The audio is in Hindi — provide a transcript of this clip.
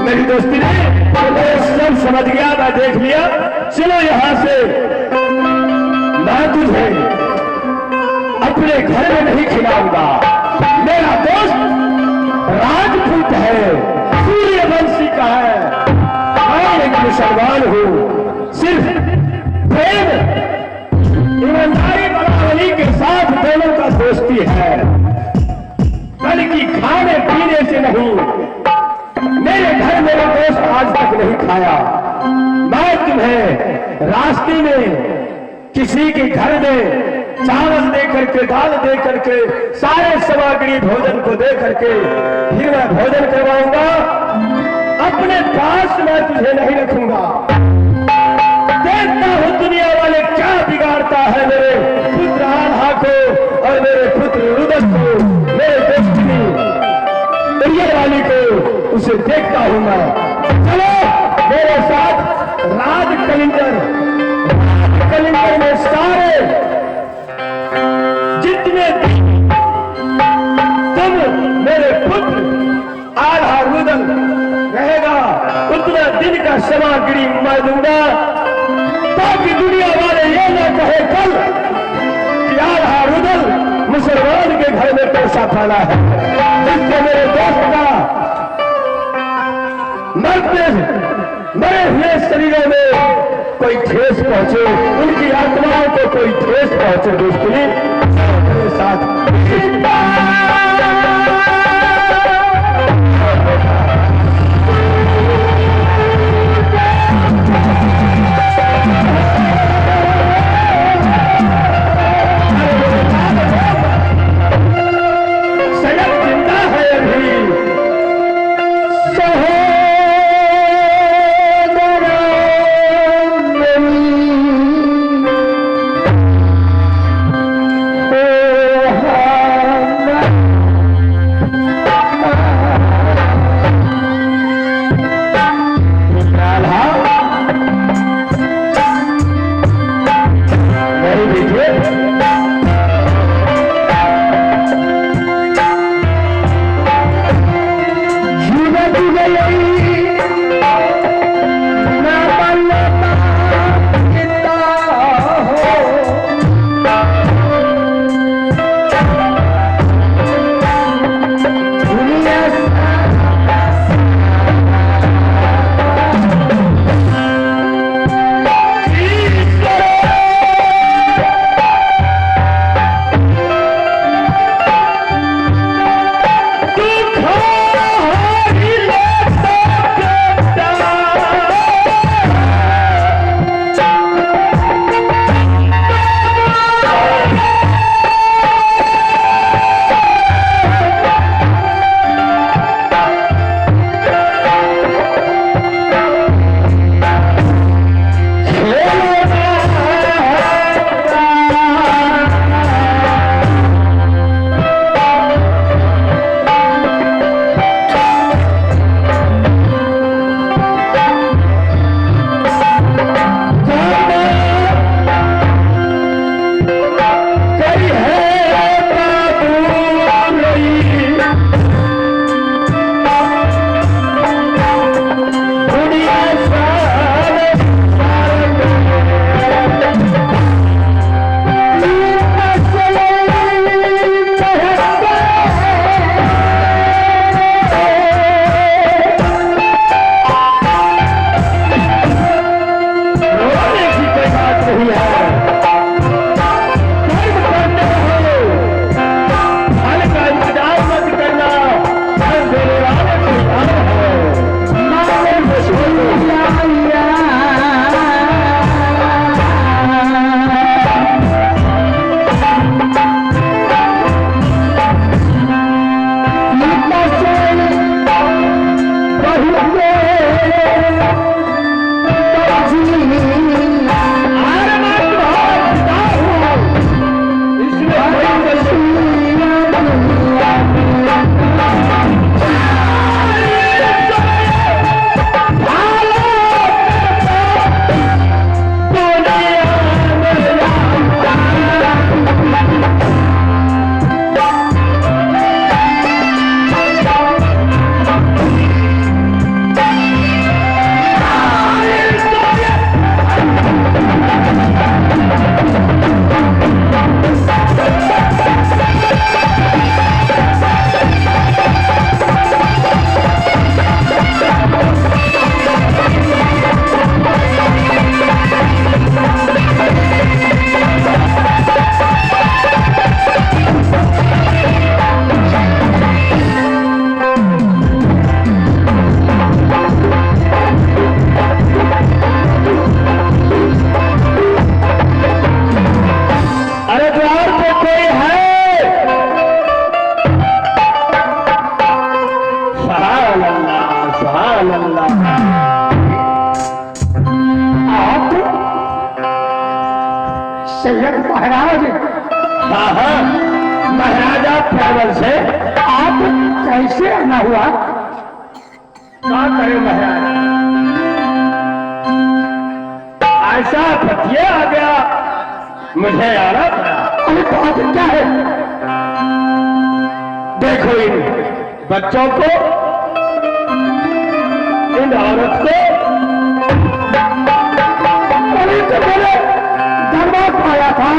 मेरी दोस्ती ने सब समझ गया, मैं देख लिया। चलो यहां से मैं तुझे अपने घर में नहीं खिलाऊंगा। मेरा दोस्त राजपूत है, सूर्यवंशी का है, मैं एक मुसलमान हूं। सिर्फ प्रेम ईमानदारी बराबरी के साथ दोनों का दोस्ती है, बल्कि खाने पीने से नहीं। मेरे घर मेरे दोस्त आज तक नहीं खाया। मैं तुम्हें रास्ते में किसी के घर में चावल दे करके, दाल दे करके, सारे सामग्री भोजन को दे करके फिर मैं भोजन करवाऊंगा। अपने पास मैं तुझे नहीं रखूंगा। देखता हूं दुनिया वाले क्या बिगाड़ता है मेरे पुत्र आल्हा को और मेरे पुत्र रुदन को, मेरे दृष्टि वाली को, उसे देखता हूं मैं। चलो मेरे साथ राज कलिंगर में सारे जितने तुम मेरे पुत्र आल्हा रुदन रहेगा उतना दिन का सामग्री मैं दूंगा, ताकि दुनिया वाले ये न कहे कल कि आल्हा रुदन मुसलमान के घर में पैसा खाना है, जिससे मेरे दोस्त का मरे हुए शरीरों में कोई ठेस पहुंचे, उनकी आत्माओं को कोई ठेस पहुंचे। दोस्तों मेरे साथ सैयद महाराज, हाँ हाँ, महाराजा पैदल से आप कैसे आना हुआ? क्या करे महाराज, ऐसा फतिये आ गया, मुझे आना पड़ा। अरे बात क्या है? देखो इन बच्चों को, इन औरत को, अरे तो मेरे दरबार पाया था।